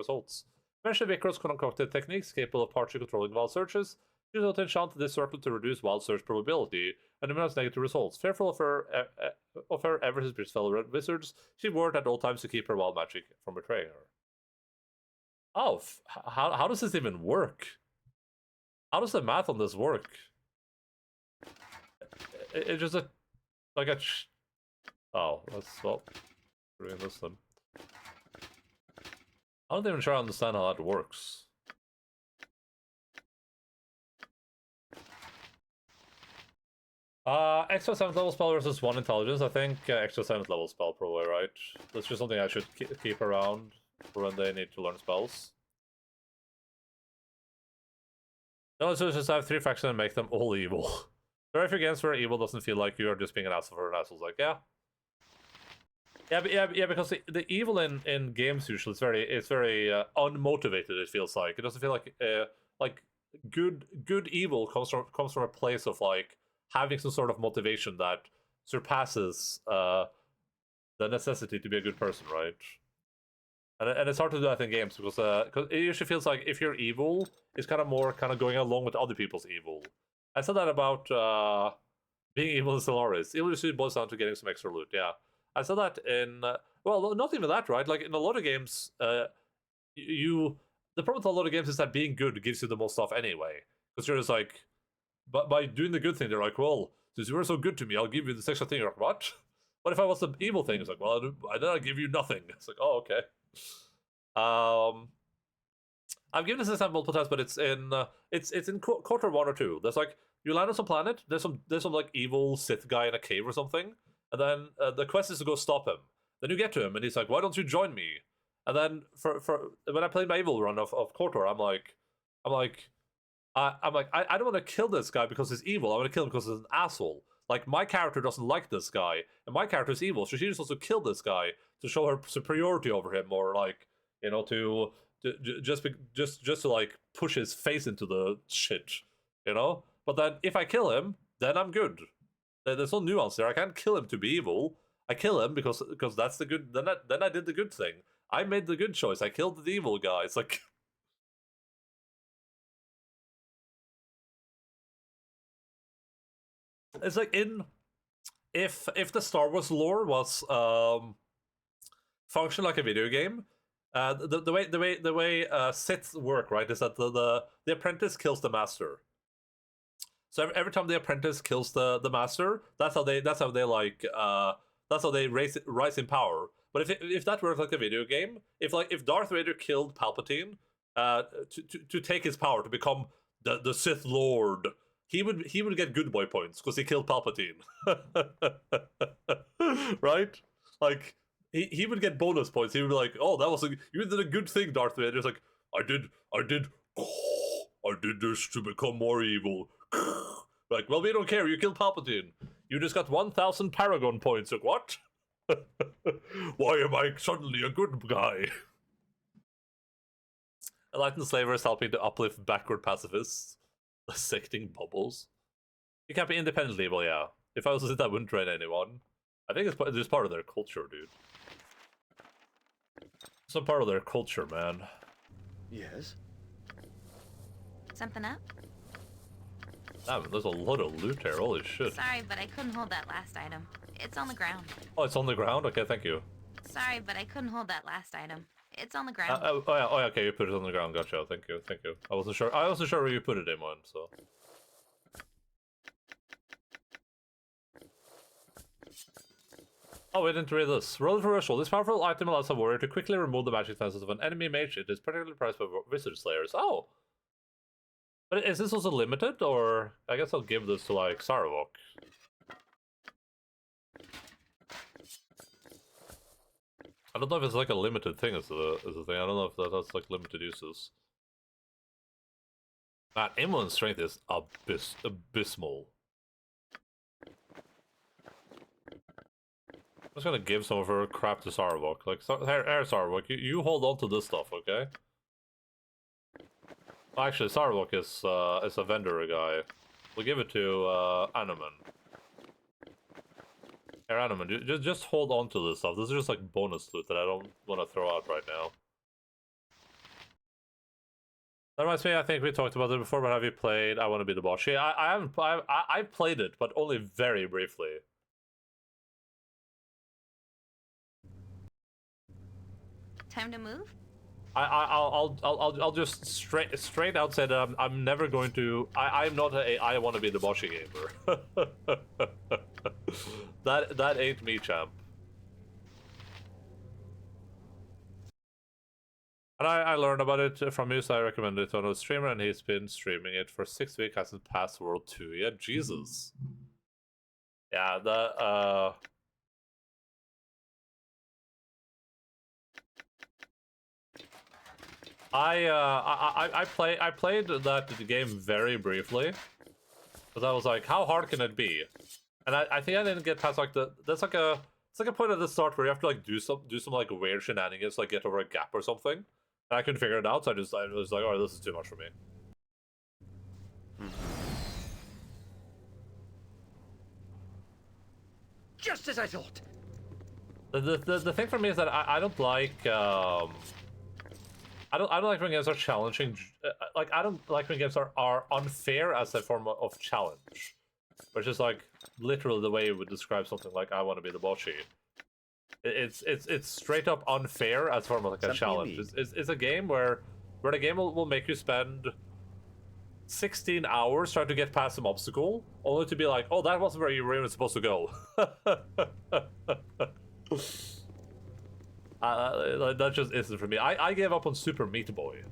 results. Eventually, Vickers concocted techniques capable of partially controlling wild searches. She was able to enchant this circle to reduce wild search probability and minimize negative results. Fearful of her ever his fellow wizards, she warned at all times to keep her wild magic from betraying her. Oh, how does this even work? How does the math on this work? It's just like a... Oh, let's stop doing this then. I don't even try to understand how that works. Extra 7th level spell versus 1 intelligence. I think extra 7th level spell probably, right? That's just something I should keep around for when they need to learn spells. No, it's just have 3 factions and make them all evil. Very few games where evil doesn't feel like you are just being an asshole for an asshole. Like, yeah. Yeah, because the evil in games usually it's very unmotivated. It feels like it doesn't feel like good evil comes from a place of like having some sort of motivation that surpasses the necessity to be a good person, right? And it's hard to do that in games because it usually feels like if you're evil, it's kind of going along with other people's evil. I said that about being evil in Stellaris. It usually boils down to getting some extra loot, yeah. I said that in... well, not even that, right? Like, in a lot of games, the problem with a lot of games is that being good gives you the most stuff anyway. Because you're just like... But by doing the good thing, they're like, well, since you were so good to me, I'll give you this extra thing. You're like, what? What if I was the evil thing? It's like, well, I did not give you nothing. It's like, oh, okay. I've given this example multiple times, but it's in quarter 1 or 2. There's like, you land on some planet, there's some like evil Sith guy in a cave or something, and then the quest is to go stop him. Then you get to him, and he's like, why don't you join me? And then for when I play my evil run of KOTOR, I'm like, I don't want to kill this guy because he's evil. I want to kill him because he's an asshole. Like, my character doesn't like this guy, and my character is evil, so she just wants to kill this guy to show her superiority over him, or like, you know, just to like push his face into the shit, you know. But then if I kill him, then I'm good. There's no nuance there. I can't kill him to be evil. I kill him because that's the good. Then I did the good thing. I made the good choice. I killed the evil guy. It's like. It's like if the Star Wars lore was function like a video game, the way Sith work, right, is that the apprentice kills the master. So every time the apprentice kills the master, that's how they rise in power. But if that works like a video game, if Darth Vader killed Palpatine to take his power to become the Sith Lord, he would get good boy points because he killed Palpatine. Right? Like he would get bonus points. He would be like, "Oh, you did a good thing, Darth Vader." It's like, I did this to become more evil. Like, well, we don't care. You killed Palpatine. You just got 1,000 Paragon points. Like, what? Why am I suddenly a good guy? Enlightened slavers helping to uplift backward pacifists. Dissecting bubbles. You can't be independently evil, yeah. If I was to sit, I wouldn't train anyone. I think it's just part of their culture, dude. It's not part of their culture, man. Yes? Something up? Damn, there's a lot of loot here, holy shit. Sorry, but I couldn't hold that last item. It's on the ground. Oh, it's on the ground? Okay, thank you. Sorry, but I couldn't hold that last item. It's on the ground. Oh yeah, okay, you put it on the ground, gotcha, thank you. I wasn't sure where you put it in one, so... Oh, we didn't read this. Roll for ritual. This powerful item allows a warrior to quickly remove the magic defenses of an enemy mage. It is particularly prized by wizard slayers. Oh! But is this also limited, or... I guess I'll give this to, like, Saravok. I don't know if it's like a limited thing is the thing. I don't know if that's like limited uses. Man, Immun's strength is abysmal. I'm just gonna give some of her crap to Saravok. Like, here, Saravok, you hold on to this stuff, okay? Actually, Saravok is a vendor guy. We'll give it to Anoman. Here, Anoman, just hold on to this stuff. This is just like bonus loot that I don't want to throw out right now. That reminds me, I think we talked about it before, but have you played I Want to Be the Boss? Yeah, I haven't. I've played it, but only very briefly. Time to move? I'll just straight out say that I'm never going to. I'm not a I Want to Be the Bossy gamer. That ain't me, champ. And I learned about it from you, so I recommended it on a streamer, and he's been streaming it for 6 weeks, hasn't passed World 2 yet. Jesus. Yeah, I played that game very briefly, because I was like, how hard can it be? And I think I didn't get past like it's like a point at the start where you have to like do some like weird shenanigans, like get over a gap or something. And I couldn't figure it out, so I was like, oh, this is too much for me. Just as I thought. The thing for me is that I don't like I don't like when games are challenging. Like I don't like when games are unfair as a form of challenge, which is like literally the way you would describe something like I Want to Be the Bossy. It's straight up unfair as a form of like a challenge. It's a game where the game will make you spend 16 hours trying to get past some obstacle, only to be like, oh, that wasn't where you were even supposed to go. That just isn't for me. I gave up on Super Meat Boy.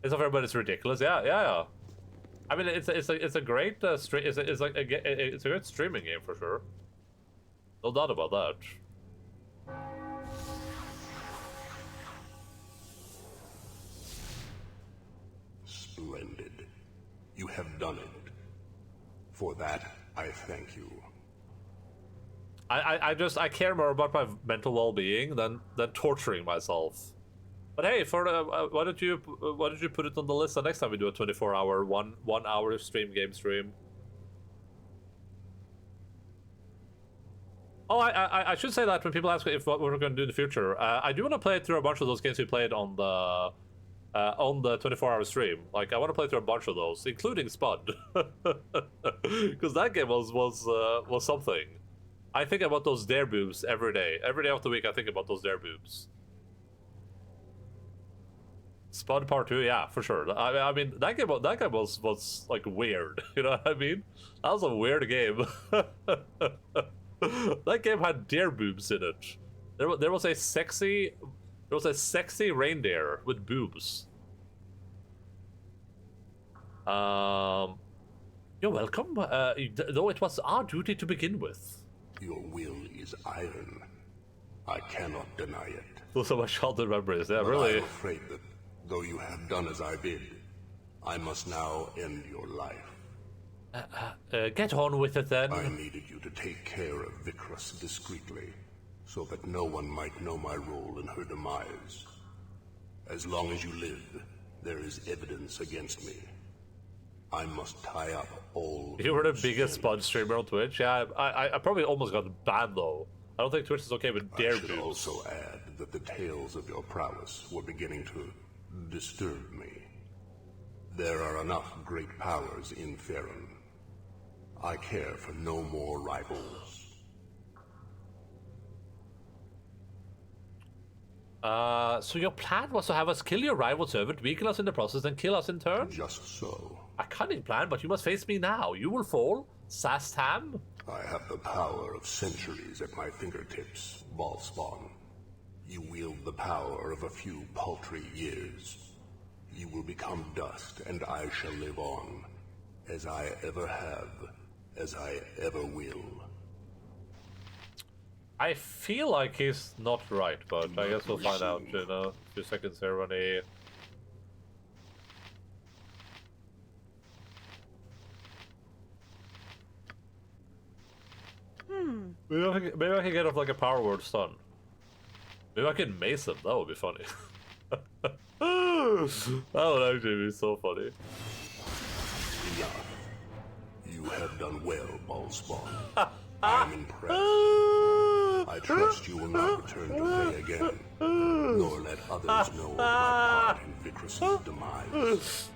It's not fair, but it's ridiculous. Yeah. I mean, it's a great it's a great streaming game for sure. No doubt about that. Splendid. You have done it. For that, I thank you. I care more about my mental well-being than torturing myself. But hey, for why don't you put it on the list the next time we do a 24-hour, one hour game stream? Oh, I should say that when people ask if what we're going to do in the future, I do want to play through a bunch of those games we played on the 24-hour stream. Like, I want to play through a bunch of those, including Spud, because that game was something. I think about those dare boobs every day. Every day of the week, I think about those dare boobs. Spud Part 2, yeah, for sure. I mean, that game was like weird. You know what I mean? That was a weird game. That game had deer boobs in it. There was a sexy reindeer with boobs. You're welcome. Though it was our duty to begin with. Your will is iron. I cannot deny it. Those are my childhood memories. Yeah, but really. I'm afraid that though you have done as I bid, I must now end your life. Get on with it then. I needed you to take care of Vikras discreetly, so that no one might know my role in her demise. As long as you live, there is evidence against me. I must tie up all. You were the biggest Spud streamer on Twitch. Yeah, I probably almost got banned though. I don't think Twitch is okay with dare boobs. I should also add that the tales of your prowess were beginning to disturb me. There are enough great powers in Faerun. I care for no more rivals. So your plan was to have us kill your rival servant, weaken us in the process, and kill us in turn? Just so. A cunning plan, but you must face me now. You will fall, Sastam. I have the power of centuries at my fingertips, Valspawn. You wield the power of a few paltry years. You will become dust, and I shall live on, as I ever have, as I ever will. I feel like he's not right, but I guess we'll find out in a few seconds here when he... Maybe I can get off like a power word stun. Maybe I can mace him, that would be funny. That would actually be so funny. Enough. You have done well, Valspawn. I'm impressed. I trust you will not return to play again. nor let others know of my part in Vicrus's demise.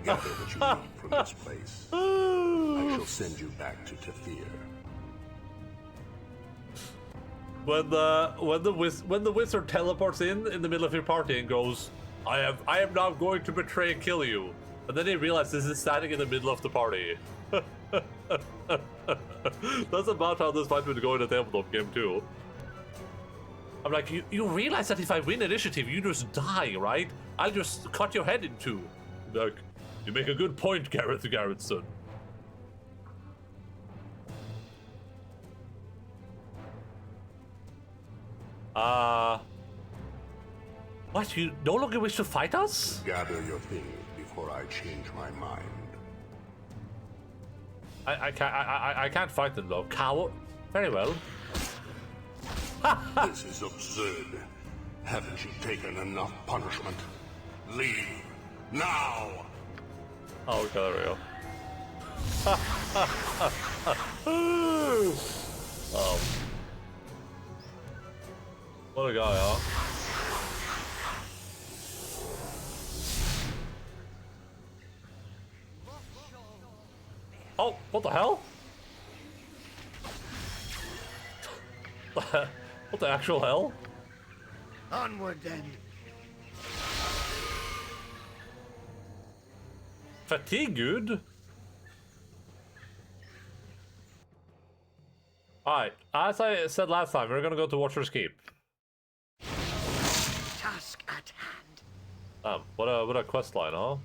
Gather what you need from this place. I shall send you back to Tethir. When the wizard teleports in the middle of your party and goes, I am now going to betray and kill you, and then he realizes he's standing in the middle of the party. That's about how this fight would go in the tabletop game too. I'm like, you realize that if I win initiative, you just die, right? I'll just cut your head in two. Like, you make a good point, Garrettson. What? You no longer wish to fight us? Gather your things before I change my mind. I can't fight them though. Coward. Very well. This is absurd. Haven't you taken enough punishment? Leave now. Oh, okay, there we go. What a guy, huh? Oh, what the hell? What the actual hell? Onward then. Fatigue good? Alright, as I said last time, we're gonna go to Watcher's Keep. Task at hand. What a quest line, huh?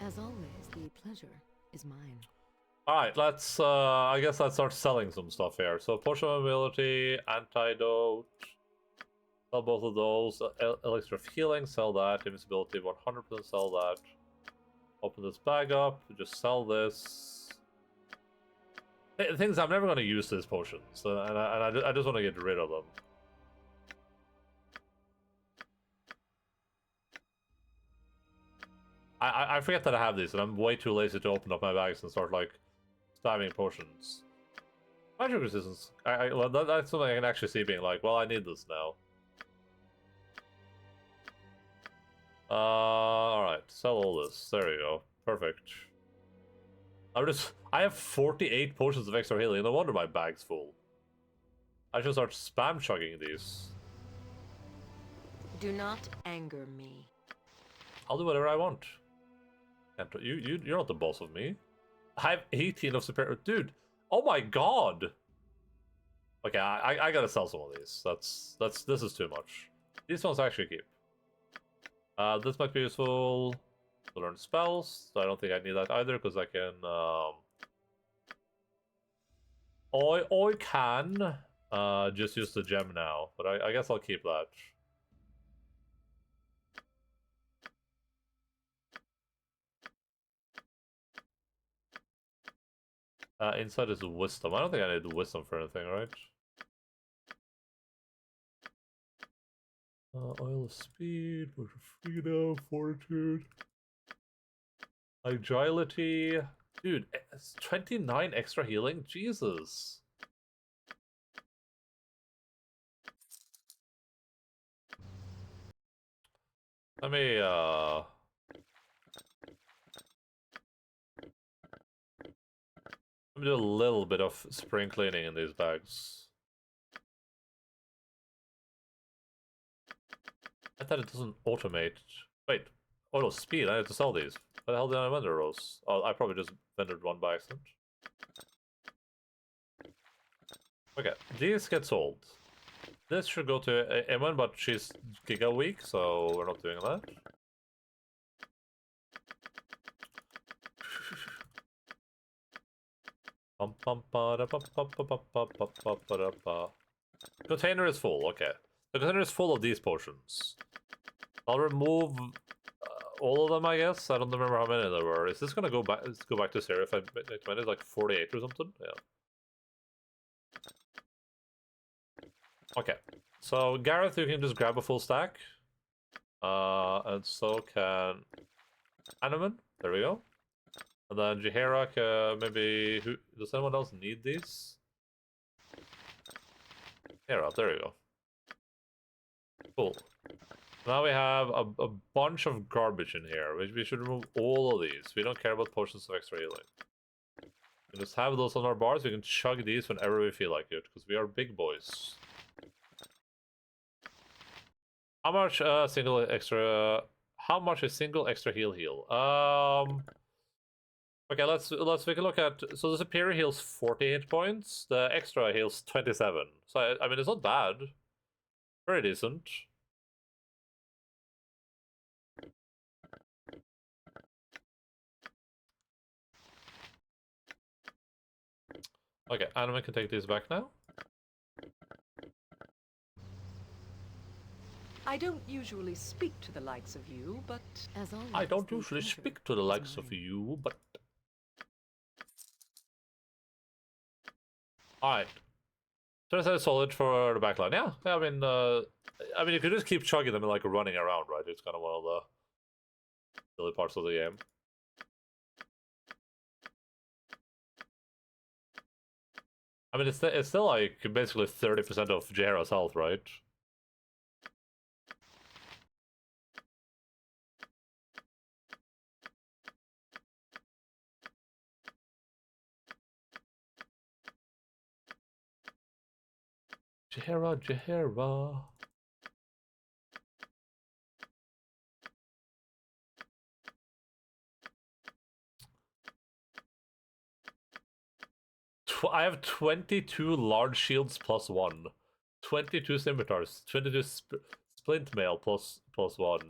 As always, the pleasure is mine. Alright, let's, I guess let's start selling some stuff here. So, potion of ability, antidote, sell both of those. Elixir of healing, sell that. Invisibility, 100% sell that. Open this bag up, just sell this. The thing is, I'm never going to use these potions, and I just want to get rid of them. I forget that I have these, and I'm way too lazy to open up my bags and start, like, spamming potions. Magic resistance. Well, that's something I can actually see being like, well, I need this now. Alright, sell all this. There you go. Perfect. I have 48 potions of extra healing, no wonder my bag's full. I should start spam chugging these. Do not anger me. I'll do whatever I want. You're not the boss of me. I have 18 of superior. Dude, oh my god. Okay, I gotta sell some of these. This is too much. These ones actually keep. This might be useful to learn spells. So I don't think I need that either because I can. I can just use the gem now, but I guess I'll keep that. Inside is wisdom. I don't think I need wisdom for anything, right? Oil of speed, word of freedom, fortitude, agility. Dude, it's 29 extra healing? Jesus. Let me, Let me do a little bit of spring cleaning in these bags. I thought it doesn't automate. Wait, auto speed, I have to sell these. What the hell did I vendor those? Oh, I probably just vendored one by accident. Okay, these get sold. This should go to Eman, but she's Giga Week, so we're not doing that. Container is full, okay. The container is full of these potions. I'll remove all of them, I guess. I don't remember how many there were. Is this gonna go back? Let's go back to zero if I make mine is like 48 or something? Yeah. Okay. So Gareth, you can just grab a full stack. And so can Animan. There we go. And then Jiherak, maybe does anyone else need these? Here, there you go. Cool. Now we have a bunch of garbage in here, which we should remove all of these. We don't care about potions of extra healing. We just have those on our bars. We can chug these whenever we feel like it, because we are big boys. How much single extra? How much is single extra heal? Okay, let's take a look at. So the superior heals 40 hit points. The extra heals 27. So I mean, it's not bad. Very decent. Okay, Anime can take these back now. I don't usually speak to the likes of you, but As always, I don't the usually pleasure speak to the is likes of mine. you, but... Alright. Turns out solid for the backline. Yeah, I mean, you could just keep chugging them and like running around, right? It's kind of one of the silly parts of the game. I mean, it's still like basically 30% of Jaira's health, right? Jaira. I have 22 large shields plus 1. 22 scimitars. 22 splint mail plus 1.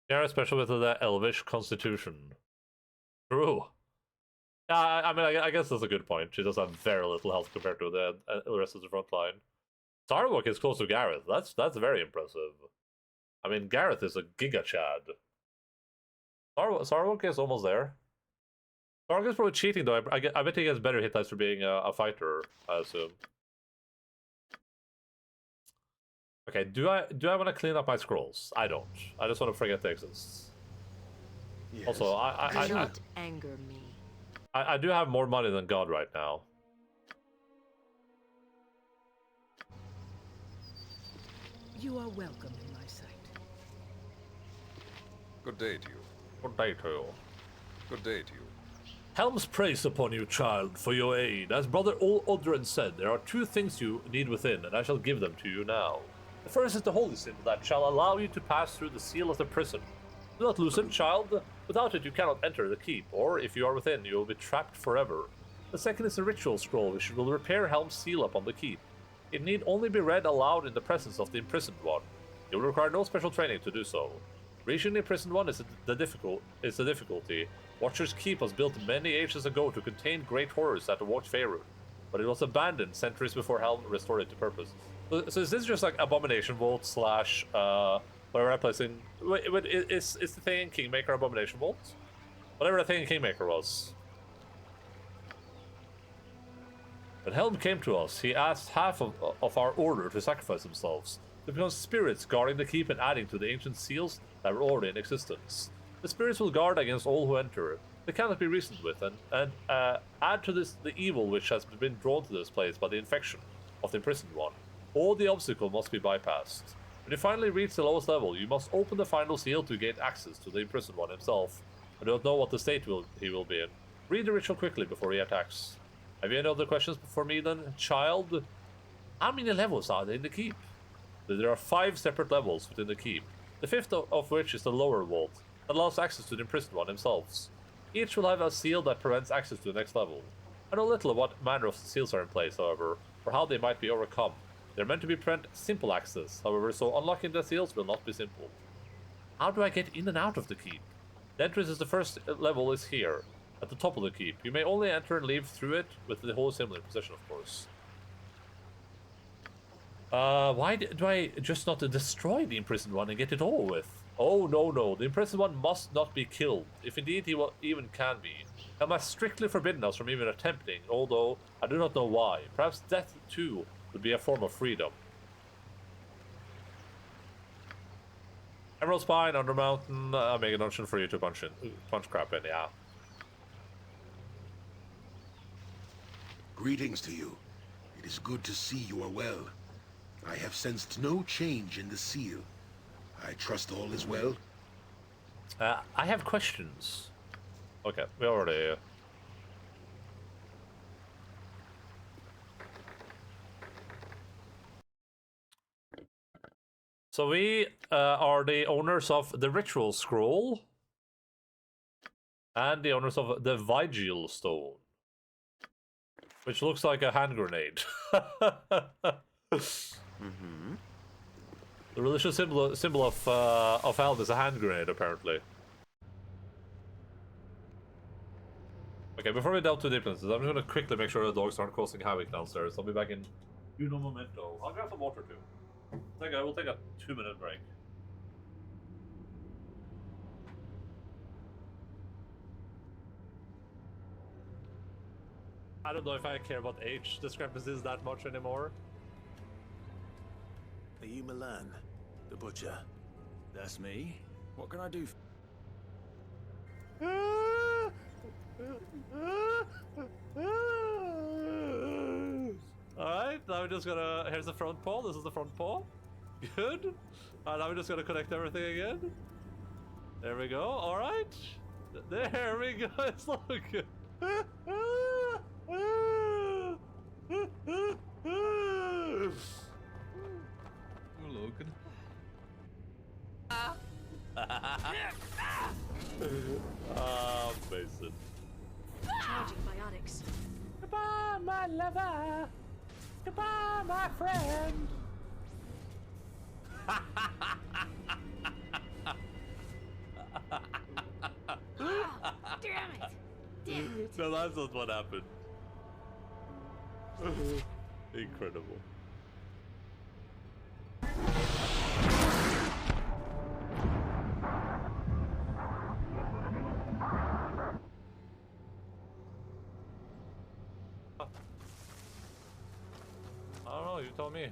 Jaira special with the Elvish Constitution. True. Yeah, I mean, I guess that's a good point. She does have very little health compared to the rest of the front line. Sarwok is close to Gareth. That's very impressive. I mean, Gareth is a Giga Chad. Sarwok is almost there. Sarwok is probably cheating though. I bet he gets better hit dice for being a fighter, I assume. Okay, do I want to clean up my scrolls? I don't. I just want to forget they exist. Yes. Also, Do not anger me. I do have more money than God right now. you are welcome in my sight. Good day to you. Good day to you. Good day to you. Helm's praise upon you, child, for your aid. As Brother Oldrin said, there are 2 things you need within, and I shall give them to you now. The first is the holy symbol that shall allow you to pass through the seal of the prison. Do not lose it, child. Without it, you cannot enter the keep, or if you are within, you will be trapped forever. The second is a ritual scroll, which will repair Helm's seal upon the keep. It need only be read aloud in the presence of the imprisoned one. You will require no special training to do so. Reaching the imprisoned one is the difficulty. Watcher's Keep was built many ages ago to contain great horrors that watch Faerun, but it was abandoned centuries before Helm restored it to purpose. So is this just like Abomination Vault slash whatever I'm placing? Wait, is the thing in Kingmaker Abomination Vault? Whatever the thing in Kingmaker was. When Helm came to us, he asked half of our order to sacrifice themselves, to become spirits guarding the keep and adding to the ancient seals that were already in existence. The spirits will guard against all who enter. They cannot be reasoned with, and add to this the evil which has been drawn to this place by the infection of the imprisoned one. All the obstacles must be bypassed. When you finally reach the lowest level, you must open the final seal to gain access to the imprisoned one himself. I don't know what the state he will be in. Read the ritual quickly before he attacks. Have you any other questions for me then, child? How many levels are there in the keep? There are 5 separate levels within the keep, the 5th of which is the lower vault, that allows access to the imprisoned one himself. Each will have a seal that prevents access to the next level. I know little of what manner of seals are in place, however, or how they might be overcome. They're meant to be prevent simple access, however, so unlocking the seals will not be simple. How do I get in and out of the keep? The entrance is the first level is here, at the top of the keep. You may only enter and leave through it with the holy symbol in possession, of course. Why do I just not destroy the imprisoned one and get it all with? Oh, no. The imprisoned one must not be killed, if indeed he even can be. Helm has strictly forbidden us from even attempting, although I do not know why. Perhaps death, too, would be a form of freedom. Emerald Spine, Undermountain, Mega Dungeon for you to punch crap in, yeah. Greetings to you. It is good to see you are well. I have sensed no change in the seal. I trust all is well. I have questions. Okay, we already... So we are the owners of the Ritual Scroll and the owners of the Vigil Stone, which looks like a hand grenade. The religious symbol of health is a hand grenade, apparently. Okay, before we delve too deep into this, I'm just gonna quickly make sure the dogs aren't causing havoc downstairs. I'll be back in uno momento. I'll grab some water too. We'll take a 2-minute break. I don't know if I care about age discrepancies that much anymore. Are you Milan, the butcher? That's me. What can I do? Alright, now we're just gonna... Here's the front paw. This is the front paw. Good. Alright, now we're just gonna connect everything again. There we go. Alright. There we go. It's looking... Logan. Mason. Charging biotics. Goodbye, my lover. Goodbye, my friend. Damn it! Damn it! No, that's not what happened. Incredible. I don't know, you tell me.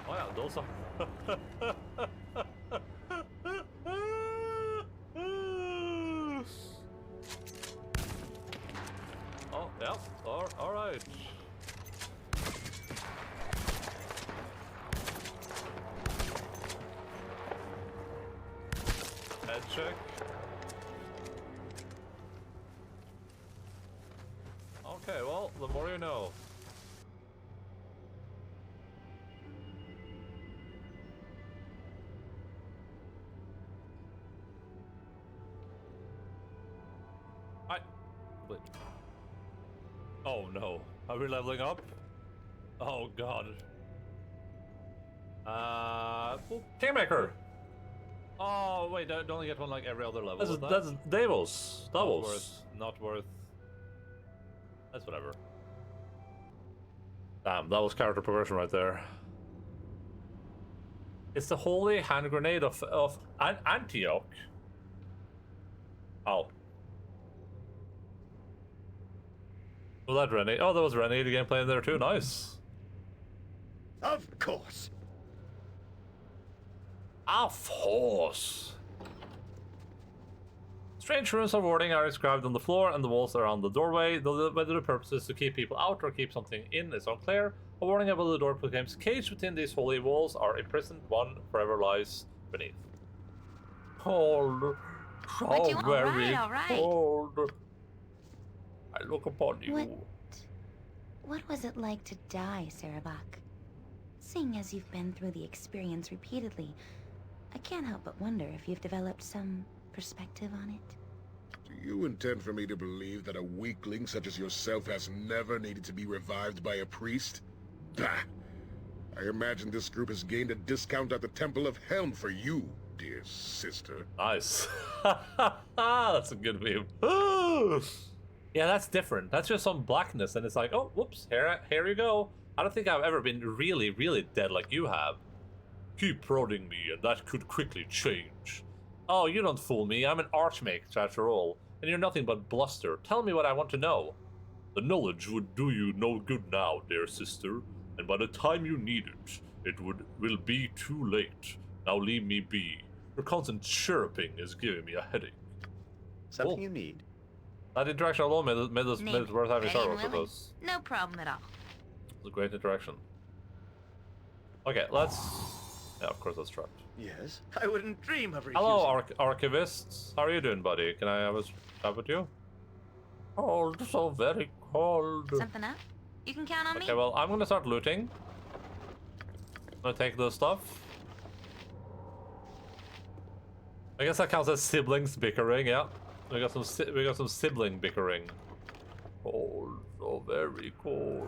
Oh yeah, those are... Oh, yeah, alright. Head check. Okay, well, the more you know. Wait. Oh no. Are we leveling up? Oh god. Kingmaker! Oh wait, don't only get one like every other level. That's Davos. Davos. Not worth. That's whatever. Damn, that was character progression right there. It's the holy hand grenade of Antioch. Oh. Was that Renegade? Oh, that was Renegade gameplay in there too. Nice. Of course. Of course. Strange runes of warding are inscribed on the floor and the walls around the doorway. Whether the purpose is to keep people out or keep something in is unclear. A warning above the door proclaims, caged within these holy walls are imprisoned, one forever lies beneath. Cold. So very cold. I look upon you. What was it like to die, Sarabak? Seeing as you've been through the experience repeatedly, I can't help but wonder if you've developed some perspective on it. Do you intend for me to believe that a weakling such as yourself has never needed to be revived by a priest? Bah! I imagine this group has gained a discount at the Temple of Helm for you, dear sister. Nice. That's a good meme. Yeah, that's different. That's just some blackness, and it's like, oh, whoops, here you go. I don't think I've ever been really, really dead like you have. Keep prodding me, and that could quickly change. Oh, you don't fool me. I'm an archmage, after all, and you're nothing but bluster. Tell me what I want to know. The knowledge would do you no good now, dear sister, and by the time you need it, will be too late. Now leave me be. Your constant chirping is giving me a headache. Something you need. That interaction alone made it worth having Star Wars with willing. us. No problem at all. It was a great interaction. Okay, let's... Yeah, of course that's trapped. Yes? I wouldn't dream of refusing. Hello, Archivist. How are you doing, buddy? Can I have a chat with you? Cold, so very cold. Something up? You can count on me. Okay, well, I'm gonna start looting. I'm gonna take this stuff. I guess that counts as siblings bickering, yeah. We got some sibling bickering. Cold, so very cold.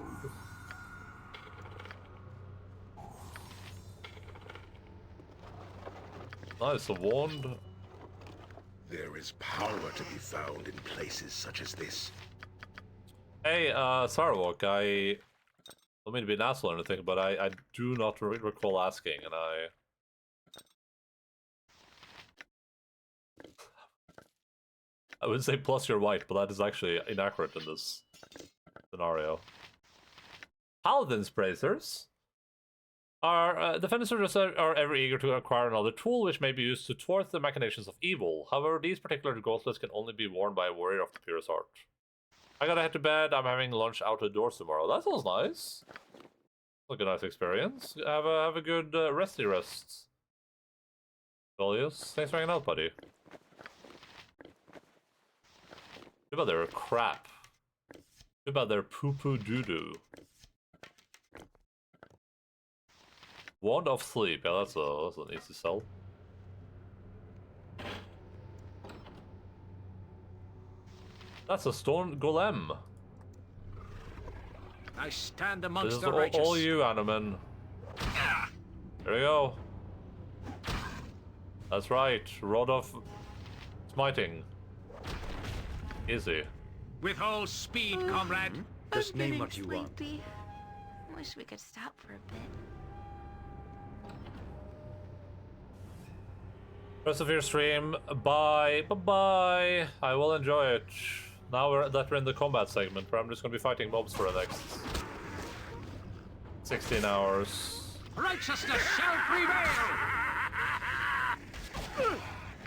Nice, a wand. There is power to be found in places such as this. Hey, Sarwalk, I don't mean to be an asshole or anything, but I do not recall asking, and I would say plus you're white, but that is actually inaccurate in this scenario. Paladins bracers are defenders are ever eager to acquire another tool which may be used to thwart the machinations of evil. However, these particular gauntlets can only be worn by a warrior of the purest heart. I gotta head to bed. I'm having lunch out the doors tomorrow. That sounds nice. Like a nice experience. Have a good resty rest. Julius, thanks for hanging out, buddy. Too bad they're crap. Too bad they're poo-poo doo-doo. Wand of Sleep. Yeah, that's an easy sell. That's a stone golem. I stand This amongst is the righteous. all you, Animan. There we go. That's right. Rod of Smiting. Easy. With all speed, comrade. Just I'm name getting what you want. sleepy. Wish we could stop for a bit. Rest of your stream. Bye. Bye-bye. I will enjoy it. Now that we're in the combat segment, where I'm just going to be fighting mobs for the next 16 hours. Righteousness shall prevail.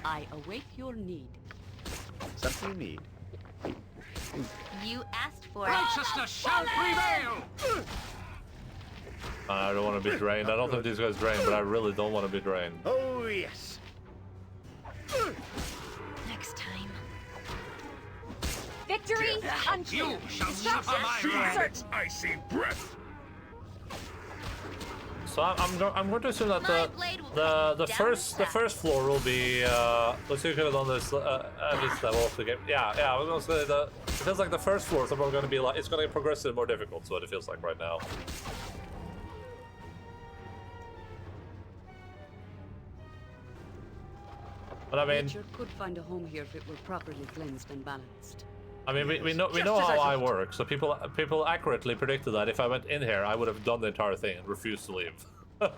I await your need. Something you need. You asked for it. Righteousness shall prevail. I don't want to be drained. I don't think these guys drained, but I really don't want to be drained. Oh, yes. Next time. Victory unto You shall suffer my wrath. Icy breath. So I'm going to assume that My blade will the down first south. floor will be let's see if we could have done this at this level of the game. Yeah, I was gonna say it feels like the first floor is probably going to be like it's going to get progressively more difficult. So it feels like right now. But I mean, Nature could find a home here if it were properly cleansed and balanced. we know Just how as I I thought. work. So people accurately predicted that if I went in here, I would have done the entire thing and refused to leave. I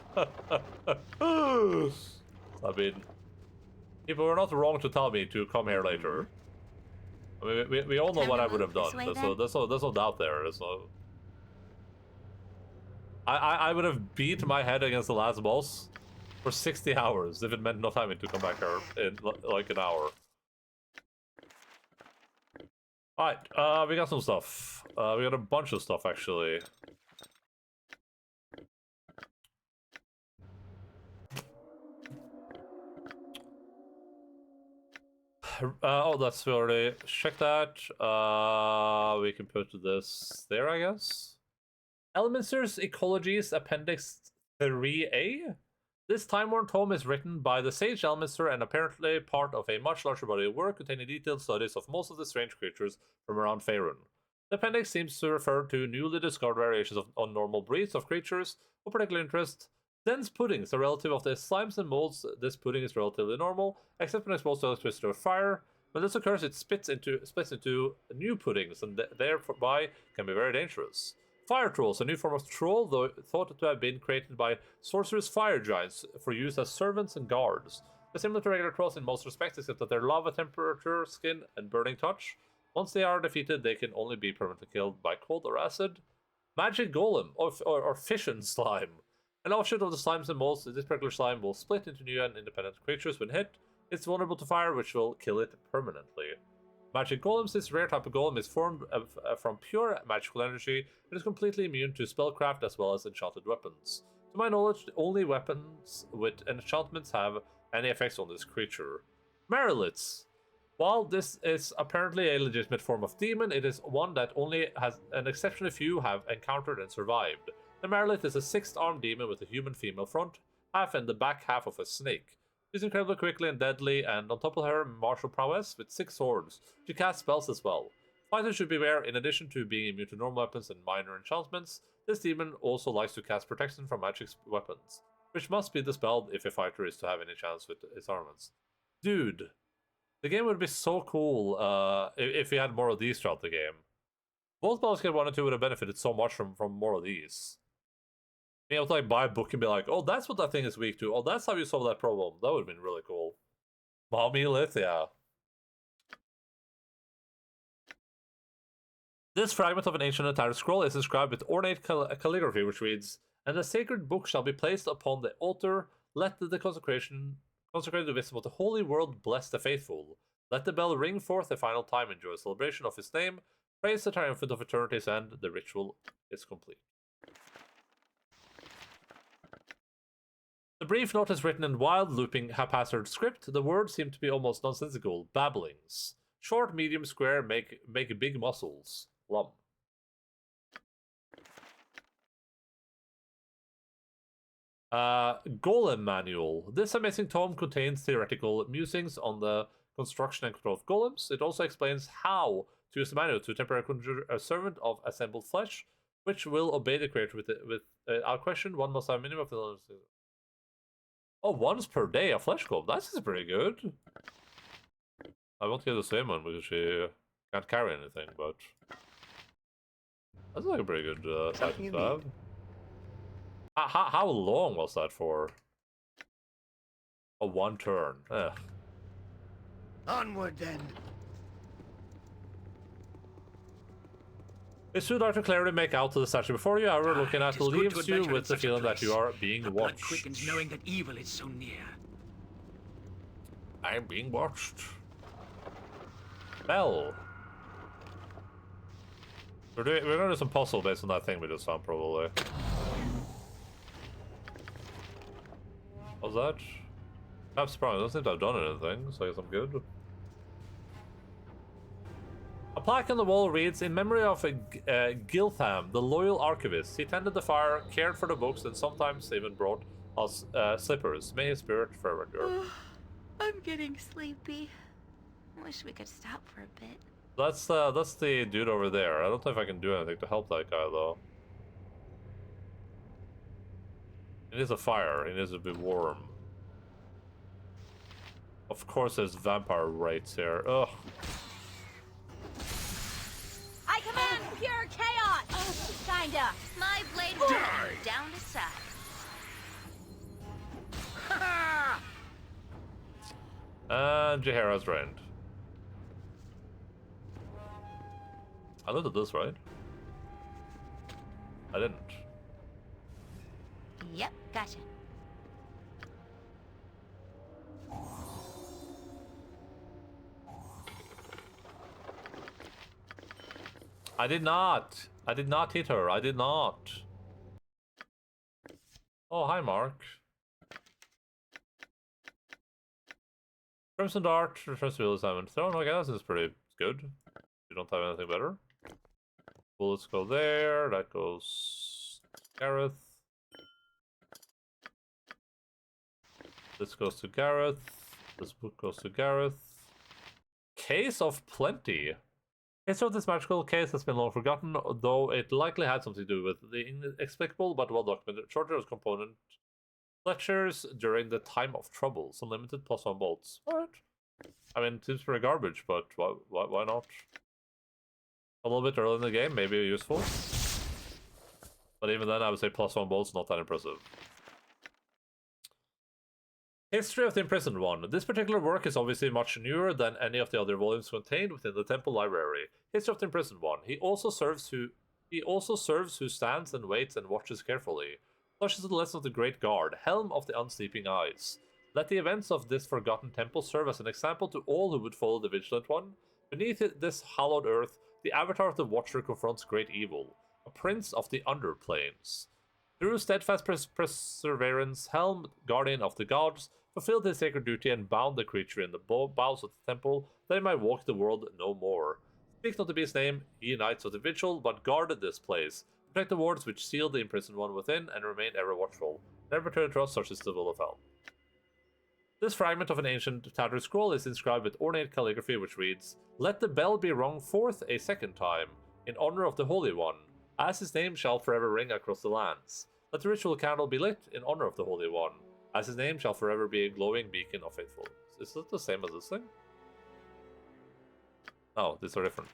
mean, people were not wrong to tell me to come here later. I mean, we all know Time what to I would move have done. this way, There's no doubt there. There's no. I would have beat my head against the last boss for 60 hours if it meant not having to come back here in like an hour. Alright, we got some stuff. We got a bunch of stuff actually. Oh, that's we already checked that. We can put this there, I guess. Elementers Ecologies Appendix 3A. This time-worn tome is written by the Sage Elminster and apparently part of a much larger body of work containing detailed studies of most of the strange creatures from around Faerun. The appendix seems to refer to newly discovered variations on normal breeds of creatures of particular interest. Dense puddings are relative of the slimes and molds. This pudding is relatively normal, except when exposed to electricity or fire. When this occurs, it splits into new puddings, and thereby can be very dangerous. Fire trolls, a new form of troll, though thought to have been created by sorcerous fire giants for use as servants and guards. They're similar to regular trolls in most respects, except that their lava temperature, skin, and burning touch. Once they are defeated, they can only be permanently killed by cold or acid. Magic golem, or fission slime. An offshoot of the slimes and molds, this particular slime will split into new and independent creatures when hit. It's vulnerable to fire, which will kill it permanently. Magic Golems. This rare type of golem is formed from pure magical energy and is completely immune to spellcraft as well as enchanted weapons. To my knowledge, the only weapons with enchantments have any effects on this creature. Mariliths. While this is apparently a legitimate form of demon, it is one that only has an exceptionally few have encountered and survived. The Marilith is a 6-armed demon with a human female front half and the back half of a snake. She's incredibly quickly and deadly, and on top of her martial prowess with 6 swords, she casts spells as well. Fighters should beware, in addition to being immune to normal weapons and minor enchantments, this demon also likes to cast protection from magic weapons, which must be dispelled if a fighter is to have any chance with his armaments. Dude, the game would be so cool if we had more of these throughout the game. Both Baldur's Gate 1 and 2 would have benefited so much from more of these. Being able to like buy a book and be like, oh, that's what that thing is weak to. Oh, that's how you solve that problem. That would have been really cool. Mahamilith, yeah. This fragment of an ancient entire scroll is inscribed with ornate calligraphy, which reads, "And the sacred book shall be placed upon the altar. Let the consecrated wisdom of the holy world bless the faithful. Let the bell ring forth a final time in joyous celebration of his name. Praise the triumphant of eternity's end. The ritual is complete." The brief note is written in wild, looping, haphazard script. The words seem to be almost nonsensical babblings. Short, medium, square, make big muscles. Lum. Golem Manual. This amazing tome contains theoretical musings on the construction and control of golems. It also explains how to use the manual to temporarily conjure a servant of assembled flesh, which will obey the creator without question. One must have a minimum of... Oh, once per day a flesh golem. That's pretty good. I won't get the same one because she can't carry anything, but that's like a pretty good item to have. How long was that for? A 1 turn. Onward then. It's too dark to clearly make out to the statue before you. However, looking at it leaves you with the feeling that you are being watched. Quickens knowing that evil is so near. I'm being watched. Bell. We're gonna do some puzzle based on that thing we just found, probably. What's that? I'm surprised. I don't seem to have done anything, so I guess I'm good. A plaque on the wall reads, "In memory of Giltham, the loyal archivist. He tended the fire, cared for the books, and sometimes even brought us slippers. May his spirit forever endure." I'm getting sleepy. Wish we could stop for a bit. That's the dude over there. I don't know if I can do anything to help that guy, though. It is a fire. It needs to be warm. Of course, there's vampire rates here. Ugh. I command pure chaos! Kinda. My blade will take you down to size. And Jahara's reigned. I looked at this, right? I didn't. Yep, gotcha. I did not. I did not hit her. I did not. Oh, hi, Mark. Crimson Dart returns to the assignment thrown. Okay, this is pretty good. You don't have anything better. Bullets go there. That goes Gareth. This goes to Gareth. This book goes to Gareth. Case of Plenty. History of this magical case has been long forgotten, though it likely had something to do with the inexplicable but well-documented shortage of component lectures during the time of trouble. Some limited +1 bolts. Alright. I mean, it seems pretty garbage, but why not? A little bit early in the game, maybe useful. But even then, I would say +1 bolts, not that impressive. History of the Imprisoned One. This particular work is obviously much newer than any of the other volumes contained within the Temple Library. History of the Imprisoned One. He also serves who stands and waits and watches carefully. Such is the lesson of the Great Guard, Helm of the Unsleeping Eyes. Let the events of this forgotten temple serve as an example to all who would follow the Vigilant One. Beneath this hallowed earth, the avatar of the Watcher confronts great evil, a prince of the Underplanes. Through steadfast perseverance, Helm, guardian of the gods, fulfilled his sacred duty and bound the creature in the bowels of the temple, that he might walk the world no more. Speak not to be his name, ye knights of the vigil, but guard this place. Protect the wards which seal the imprisoned one within, and remain ever watchful. Never turn trust, such is the will of Helm. This fragment of an ancient tattered scroll is inscribed with ornate calligraphy which reads, Let the bell be rung forth a second time, in honor of the Holy One, as his name shall forever ring across the lands. Let the ritual candle be lit in honor of the Holy One, as his name shall forever be a glowing beacon of faithfulness. Is it the same as this thing? Oh, these are different.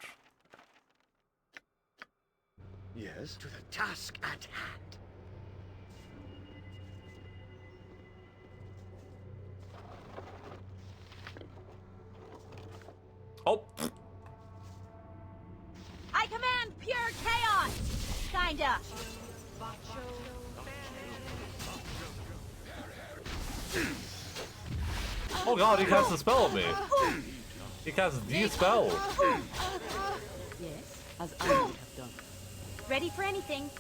Yes? To the task at hand. Oh! I command pure chaos! Kinda. Oh god, he casts a spell on me! He casts the spell! Yes, as I would have done. Ready for anything.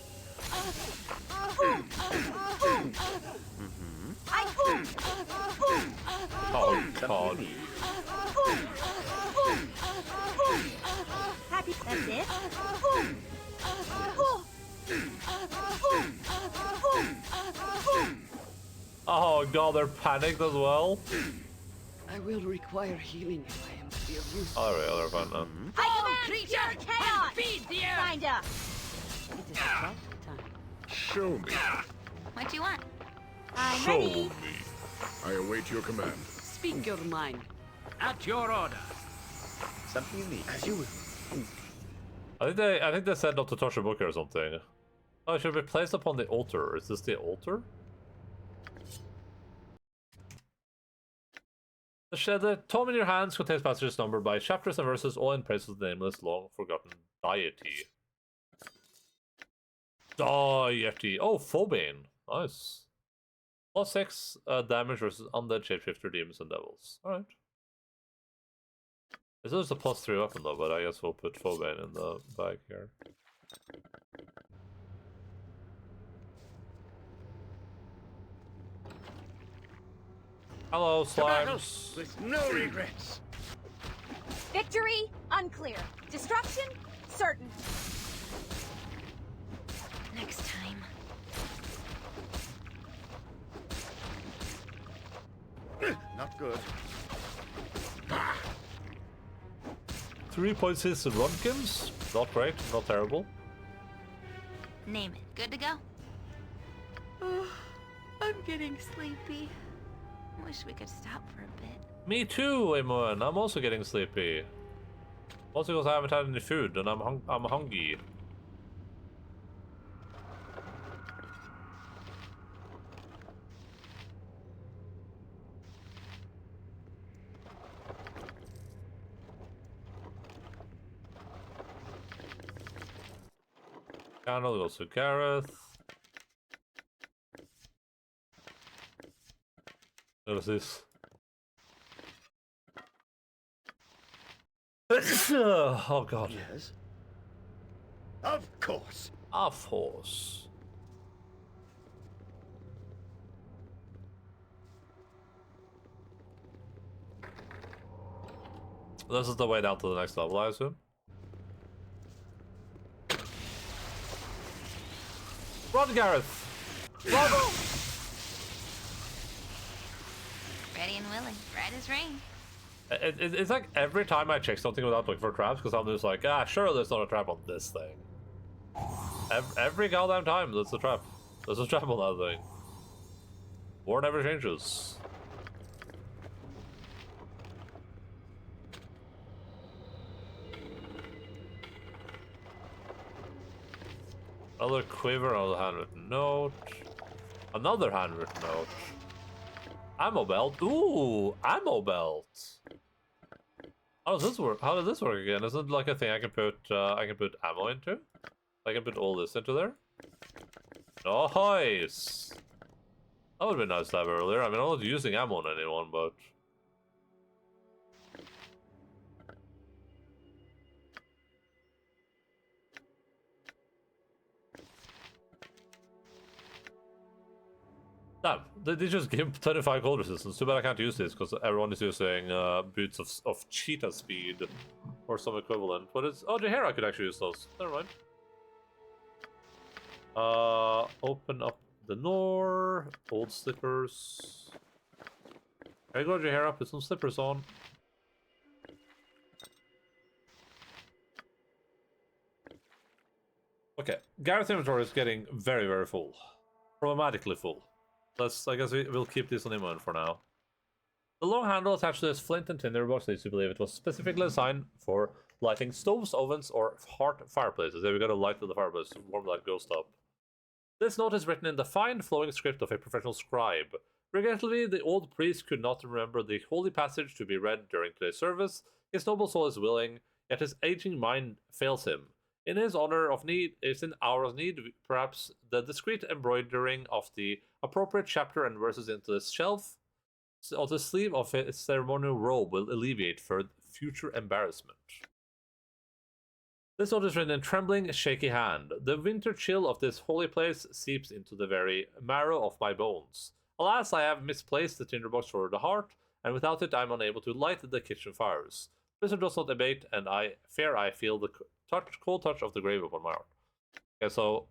Oh god. Happy, that's it. Oh god, they're panicked as well? I will require healing if I am to be of use. Alright, they're fine now. I command pure chaos! Kinda. It is about time. Show me. What do you want? I'm Show ready. me. I await your command. Speak your mind. At your order. Something you need. As you will. I think they said not to touch a book or something. Oh, it should be placed upon the altar. Is this the altar? The tome in your hands contains passages numbered by chapters and verses, all in praise of the nameless, long-forgotten deity. Deity. Oh, Phobane. Nice. Plus 6 damage versus undead, shapeshifter, demons, and devils. Alright. This is a plus 3 weapon though, but I guess we'll put Phobane in the bag here. Hello, slimes. With no regrets. Victory? Unclear. Destruction? Certain. Next time. Not good. 3.6 Runkins? Not great, not terrible. Name it. Good to go? Oh, I'm getting sleepy. Wish we could stop for a bit. Me too, Amon. I'm also getting sleepy. Also because I haven't had any food and I'm hungry. Candle goes to Gareth. What is this? Oh god. Yes? Of course. Of course. This is the way down to the next level, I assume. Run, Gareth! Run! Ready and willing. Right as rain. It's like every time I check something without looking for traps, because I'm just like, ah, sure, there's not a trap on this thing. Every goddamn time, there's a trap. There's a trap on that thing. War never changes. Another quiver, another handwritten note. Another handwritten note. Ammo belt. Ooh, ammo belt. How does this work? How does this work again? Is it like a thing I can put ammo into? I can put all this into there? Nice! That would have been nice to have earlier. I mean, I'm not using ammo on anyone, but... Damn, they just give 25 cold resistance. Too bad I can't use this, because everyone is using boots of cheetah speed, or some equivalent. But it's... Oh, Jahara, I could actually use those. Never mind. Open up the door. Old slippers. There you go, Jahara, put some slippers on. Okay, Gareth's inventory is getting very, very full. Problematically full. I guess we'll keep this on in mind for now. The long handle attached to this flint and tinder box leads to believe it was specifically designed for lighting stoves, ovens, or hearth fireplaces. There we got to light the fireplace to warm that ghost up. This note is written in the fine, flowing script of a professional scribe. Regrettably, the old priest could not remember the holy passage to be read during today's service. His noble soul is willing, yet his aging mind fails him. In his hour of need, perhaps the discreet embroidering of the appropriate chapter and verses into the shelf or the sleeve of his ceremonial robe will alleviate for future embarrassment. This note is written in trembling, shaky hand. The winter chill of this holy place seeps into the very marrow of my bones. Alas, I have misplaced the tinderbox for the hearth, and without it I am unable to light the kitchen fires. Blizzard does not abate, and I fear I feel the cold touch of the grave upon my heart. Okay, so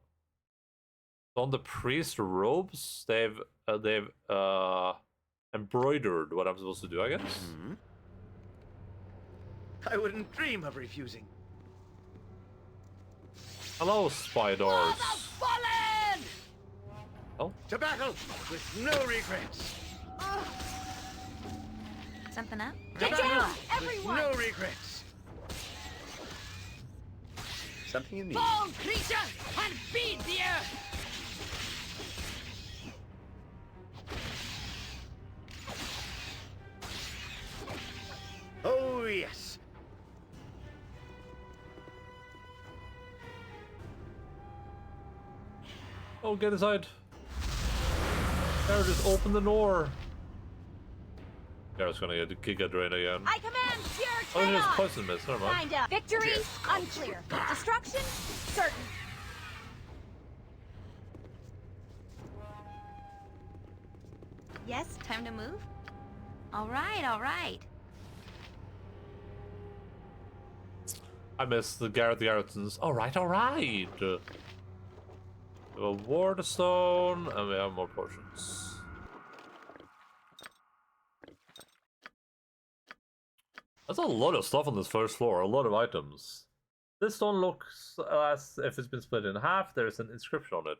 on the priest robes, they've embroidered what I'm supposed to do, I guess. Mm-hmm. I wouldn't dream of refusing. Hello, spiders. Oh, To battle with no regrets. Something up? To Get battle down, with everyone! no regrets. Something you need. Fall, creature, and feed the earth! Oh, yes. oh, get inside. Gareth, just open the door. Gareth's gonna get the Giga Drain again. I command pure Oh, there's chaos! poison mist, never mind. Find out. Victory, unclear. Destruction, certain. Yes, time to move? Alright, alright. I miss the Garretons. Alright, alright. We have a Ward Stone, and we have more potions. That's a lot of stuff on this first floor, a lot of items. This stone looks as if it's been split in half. There's an inscription on it.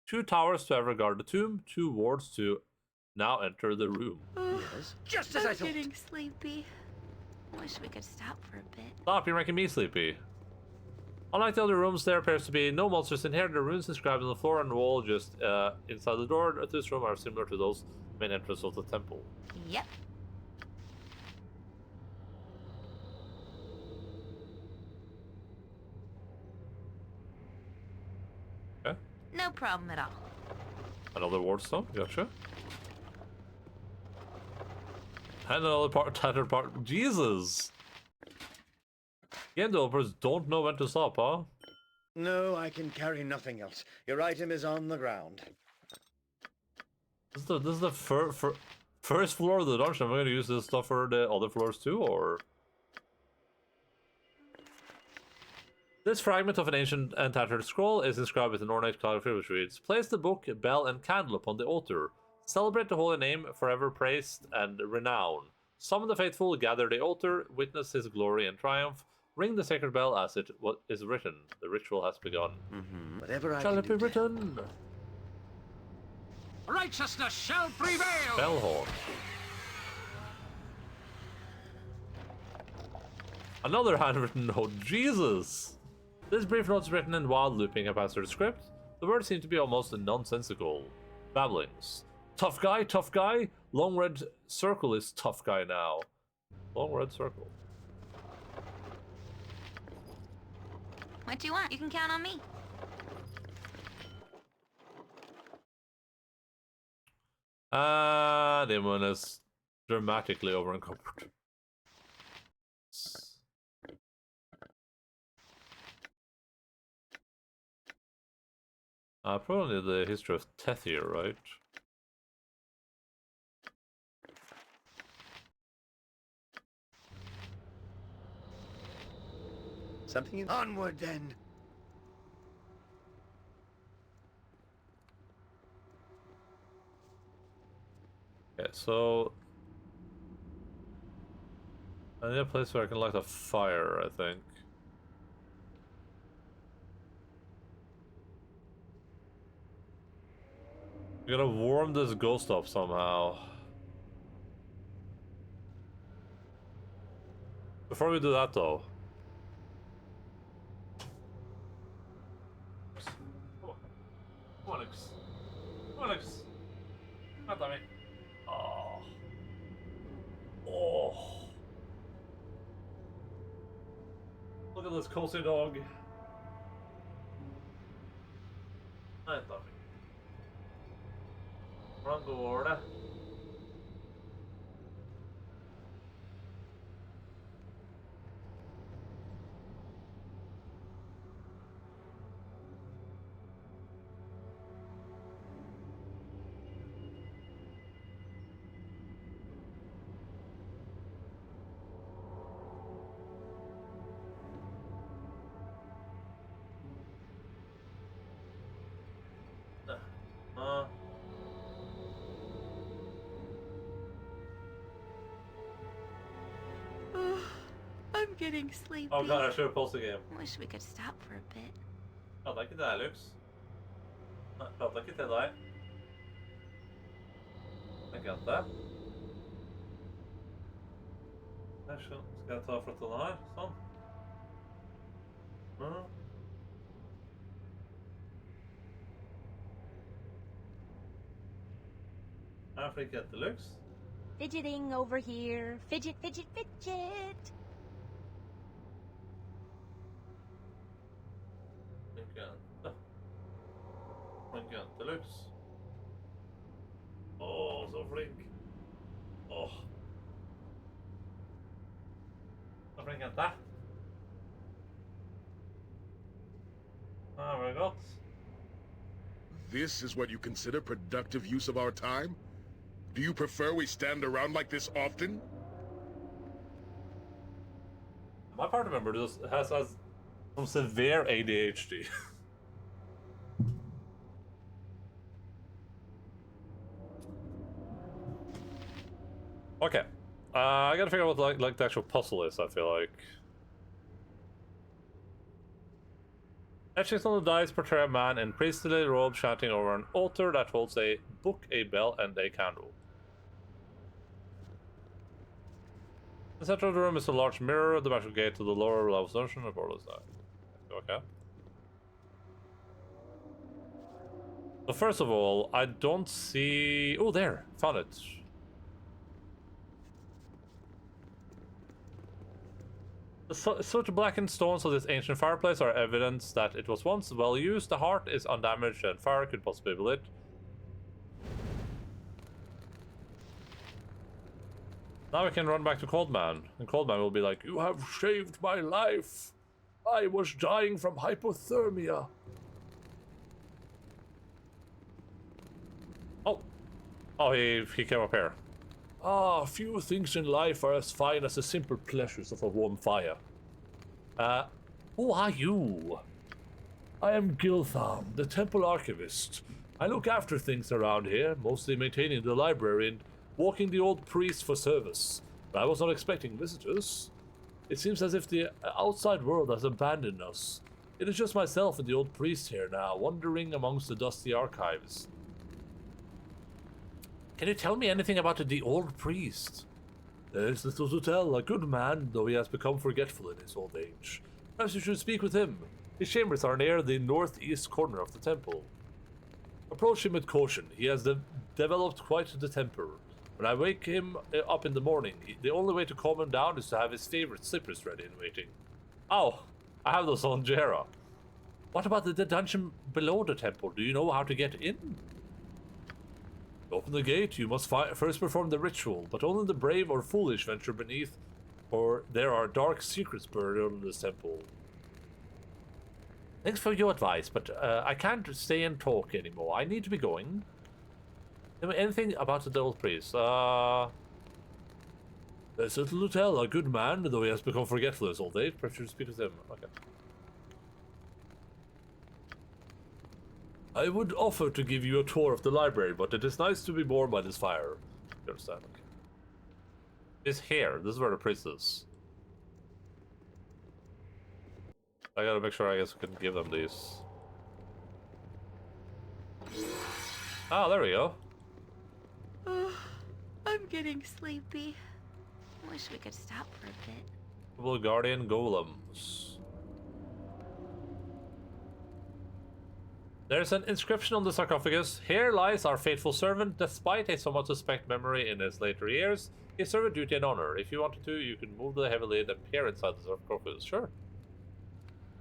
2 towers to ever guard the tomb, 2 wards to now enter the room. Yes. Just as I I'm thought. getting sleepy. Wish we could stop for a bit. Stop, you're making me sleepy. Unlike the other rooms, there appears to be no monsters in here. The runes inscribed on the floor and wall just inside the door to this room are similar to those main entrance of the temple. Yep. Okay. No problem at all. Another ward stone, gotcha. And another tattered part. Jesus! Game developers don't know when to stop, huh? No, I can carry nothing else. Your item is on the ground. This is the first floor of the dungeon. Am I going to use this stuff for the other floors too, or...? This fragment of an ancient and tattered scroll is inscribed with an ornate calligraphy which reads, place the book, bell, and candle upon the altar. Celebrate the holy name, forever praised and renowned. Summon the faithful, gather the altar, witness his glory and triumph. Ring the sacred bell as it is written. The ritual has begun. Mm-hmm. Whatever I Shall can it be do to help. written? Righteousness shall prevail! Bellhorn. Another handwritten note. Jesus! This brief note is written in wild looping capacitor script. The words seem to be almost nonsensical. Babblings. Tough guy. Long red circle is tough guy now. Long red circle. What you want? You can count on me. The one is dramatically over encumbered. Probably the history of Tethir, right? Something in... Onward, then! Okay, so... I need a place where I can light a fire, I think. We gotta warm this ghost up somehow. Before we do that, though. Come on, Alex. Come on, Alex. Come on, Tommy. Oh. Oh. Look at this cozy dog. Hi, Tommy. Run, Gorda. I'm getting sleepy. Oh god, I should have paused the game. Wish we could stop for a bit. Prata ikke det, Lux. Prata ikke til deg. Tenker jeg det. Her skal jeg ta fra denne her, sånn. Her flink jente, Lux. Fidgeting over here. Fidget, fidget, fidget. Flink jente, Lux. Åh, så flink. Åh. Så flink jente. Very good. This is what you consider productive use of our time? Do you prefer we stand around like this often? My party member has some severe ADHD. Okay, I gotta figure out what like the actual puzzle is. I feel like etchings on the dice portray a man in priestly robe chanting over an altar that holds a book, a bell, and a candle. The center of the room is a large mirror, the magical gate to the lower level dungeon, and portal is that. Okay. So first of all, I don't see... Oh, there! Found it. The such blackened stones of this ancient fireplace are evidence that it was once well used. The heart is undamaged and fire could possibly be lit. Now we can run back to Coldman, and Coldman will be like, "You have saved my life. I was dying from hypothermia." Oh, he came up here. Ah, few things in life are as fine as the simple pleasures of a warm fire. Who are you? I am Giltham, the temple archivist. I look after things around here, mostly maintaining the library and walking the old priest for service. But I was not expecting visitors. It seems as if the outside world has abandoned us. It is just myself and the old priest here now, wandering amongst the dusty archives. Can you tell me anything about the old priest? There is little to tell. A good man, though he has become forgetful in his old age. Perhaps you should speak with him. His chambers are near the northeast corner of the temple. Approach him with caution. He has developed quite the temper. When I wake him up in the morning, the only way to calm him down is to have his favorite slippers ready and waiting. Oh, I have those on Jera. What about the dungeon below the temple? Do you know how to get in? Open the gate, you must first perform the ritual, but only the brave or foolish venture beneath, for there are dark secrets buried in this temple. Thanks for your advice, but I can't stay and talk anymore. I need to be going. Anything about the old priest? There's little to tell. A good man, though he has become forgetful in his old age. Perhaps you should speak with him. Okay. I would offer to give you a tour of the library, but it is nice to be born by this fire. You understand? Okay. It's here. This is where the priest is. I gotta make sure, I guess, we can give them these. Ah, there we go. I'm getting sleepy. Wish we could stop for a bit. Guardian golems. There's an inscription on the sarcophagus. Here lies our faithful servant. Despite a somewhat suspect memory in his later years, he served with duty and honor. If you wanted to, you could move the heavy lid and peer inside the sarcophagus. Sure.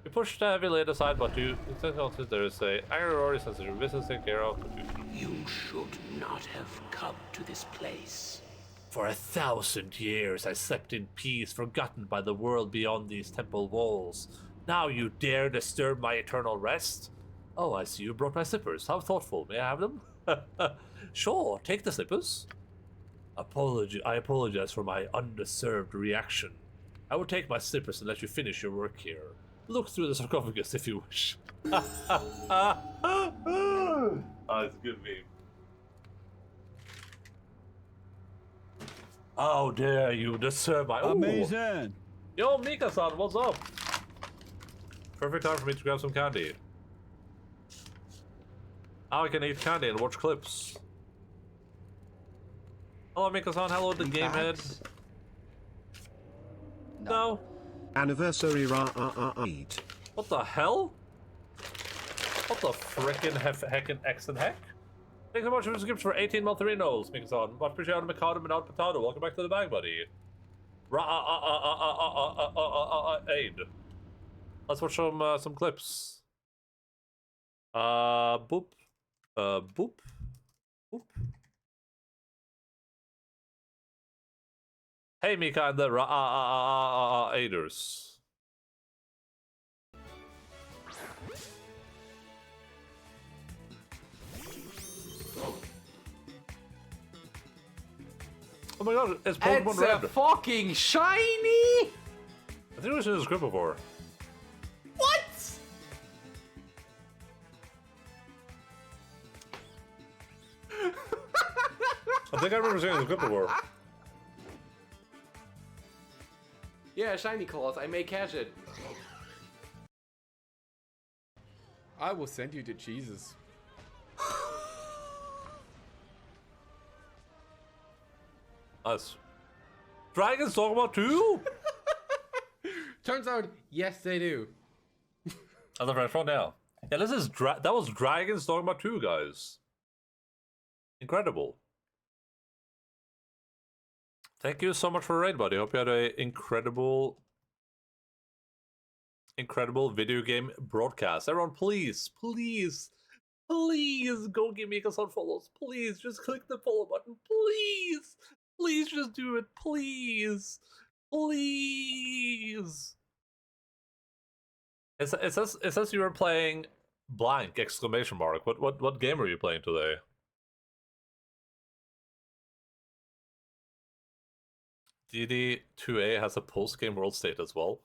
You push the heavy lid aside, but you notice there is a angry roar sense your business taken care of. You should not have come to this place. For 1,000 years I slept in peace, forgotten by the world beyond these temple walls. Now you dare disturb my eternal rest? Oh, I see you brought my slippers. How thoughtful. May I have them? Sure, take the slippers. I apologize for my undeserved reaction. I will take my slippers and let you finish your work here. Look through the sarcophagus if you wish. Oh, it's a good meme. How dare you disturb my... Amazing! Yo, Mika-san, what's up? Perfect time for me to grab some candy. Now I can eat candy and watch clips. Hello, Mika-san. Hello, the game head. No. Anniversary eat. What the hell? What the frickin' heckin' X and heck? Thanks so much for the scripts for 18 Maltherinos, Mika-san. Much appreciated, Mikado, Minot, Potato. Welcome back to the bag, buddy. Aid. Let's watch some clips. Boop. Boop. Boop. Hey, Mika and the aiders. Oh my god, it's Pokemon It's Red. a fucking shiny! I think we've seen this script before. What? I think I remember seeing this script before. Yeah, shiny claws. I may catch it. I will send you to Jesus. Us. Dragon's Dogma 2? Turns out, yes, they do. On the French one now. Yeah, this is that was Dragon's Dogma 2, guys. Incredible. Thank you so much for the raid, buddy. Hope you had an incredible video game broadcast. Everyone, please go give me some follows. Please, just click the follow button. Please just do it. Please. It says you were playing blank exclamation mark. What game are you playing today? DD2A has a post-game world state as well.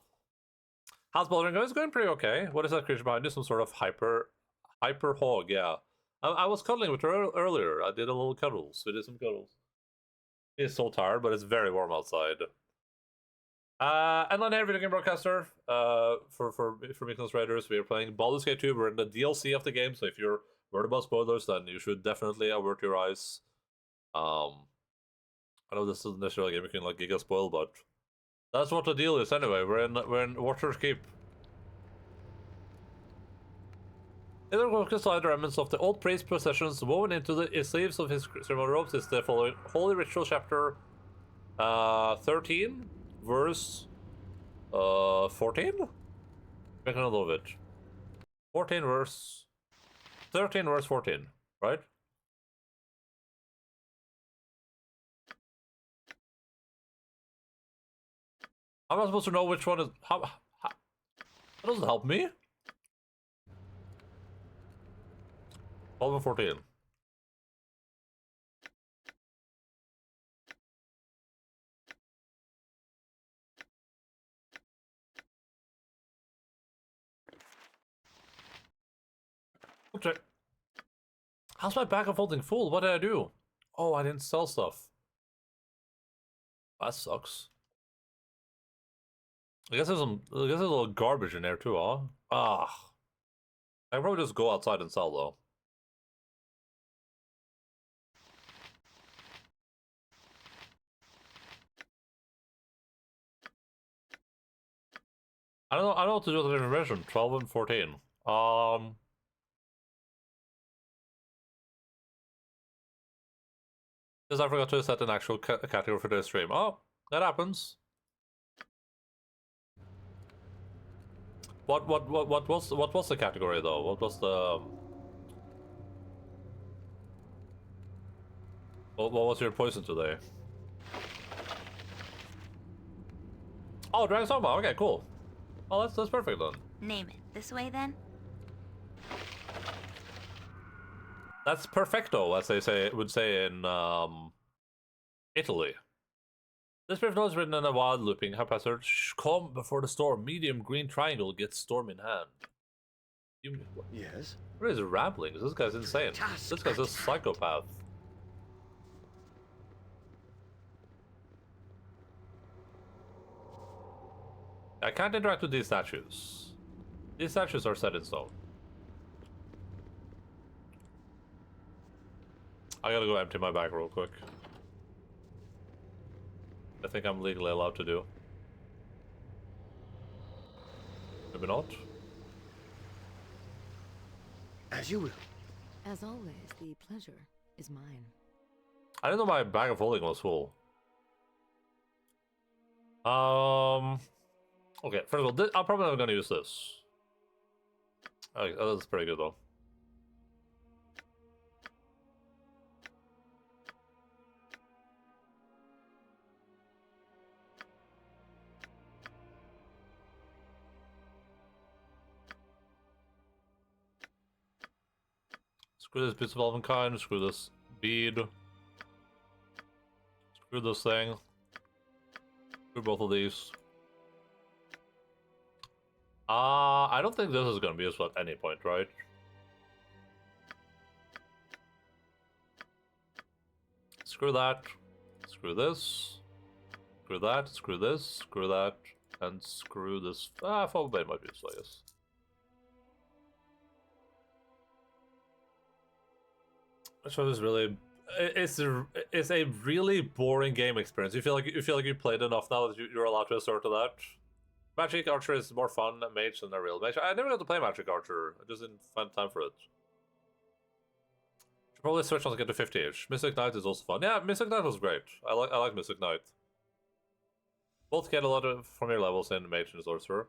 How's Baldur going? It's going pretty okay. What is that creature behind you? Some sort of hyper hog, yeah. I was cuddling with her earlier. I did a little cuddles. We did some cuddles. It's so tired, but it's very warm outside. Endaline here, video game broadcaster. For Mikkel's Raiders, we are playing Baldur's Gate 2. We're in the DLC of the game, so if you're worried about spoilers, then you should definitely avert your eyes. I know this isn't necessarily a game you can like giga spoil, but that's what the deal is anyway. We're in Watcher's Keep. In the crystalline remnants of the old priest processions woven into the sleeves of his ceremonial robes is the following Holy Ritual chapter 13, verse 14? Make a note of it. 13 verse 14, right? How am I supposed to know which one is... How that doesn't help me. 12 and 14. Okay. How's my bag of holding full? What did I do? Oh, I didn't sell stuff. That sucks. I guess there's a little garbage in there too, huh? Ah. I can probably just go outside and sell though. I don't know what to do with the information. 12 and 14. Because I forgot to set an actual category for this stream. Oh, that happens. What was the category though? What was the what was your poison today? Oh, Dragon Soma. Okay, cool. Oh, that's perfect then. Name it. This way then? That's perfecto, as they would say in Italy. This brief note is written in a wild looping haphazard. Calm before the storm. Medium green triangle gets storm in hand. Yes? What is rambling? This guy's insane. This guy's a psychopath. I can't interact with these statues. These statues are set in stone. I gotta go empty my bag real quick. I think I'm legally allowed to do. Maybe not. As you will. As always, the pleasure is mine. I didn't know my bag of holding was full. Okay, first of all, I'm probably not gonna use this. Okay, that's pretty good though. Screw this piece of elven kind, screw this bead. Screw this thing. Screw both of these. I don't think this is gonna be useful at any point, right? Screw that. Screw this. Screw that. Screw this. Screw that. And screw this. Foul blade might be useful, I guess. So this really, it's a really boring game experience. You feel like you played enough now that you're allowed to assert to that. Magic Archer is more fun than Mage than a real Mage. I never got to play Magic Archer. I just didn't find time for it. Should probably switch on to get to 50-ish. Mystic Knight is also fun. Yeah, Mystic Knight was great. I like Mystic Knight. Both get a lot of from your levels in Mage and Sorcerer.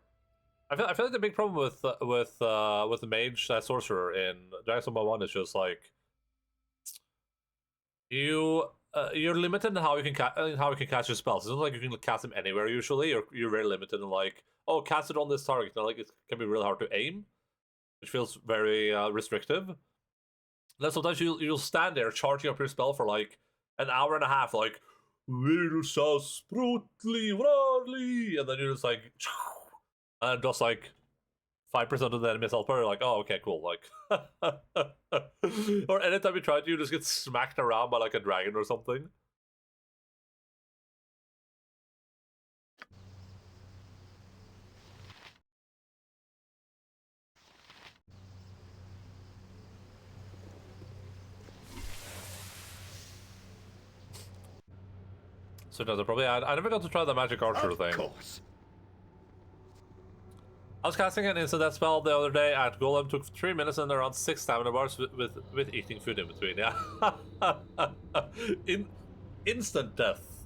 I feel like the big problem with the Mage Sorcerer in Dragon Soma 1 is just like you're limited in how you can cast your spells. It's not like you can cast them anywhere usually. You're very limited in like, oh, cast it on this target. You know, like it can be really hard to aim, which feels very restrictive. Then sometimes you'll stand there charging up your spell for like an hour and a half, like "Will so sprutly rarely," and then you're just like, and just like 5% of the enemy's health bar, you're like, oh, okay, cool. Like, or anytime you try to, you just get smacked around by like a dragon or something. So no, probably I never got to try the Magic Archer thing. Of course. I was casting an instant death spell the other day at Golem. Took 3 minutes and around 6 stamina bars with eating food in between. Yeah, instant death.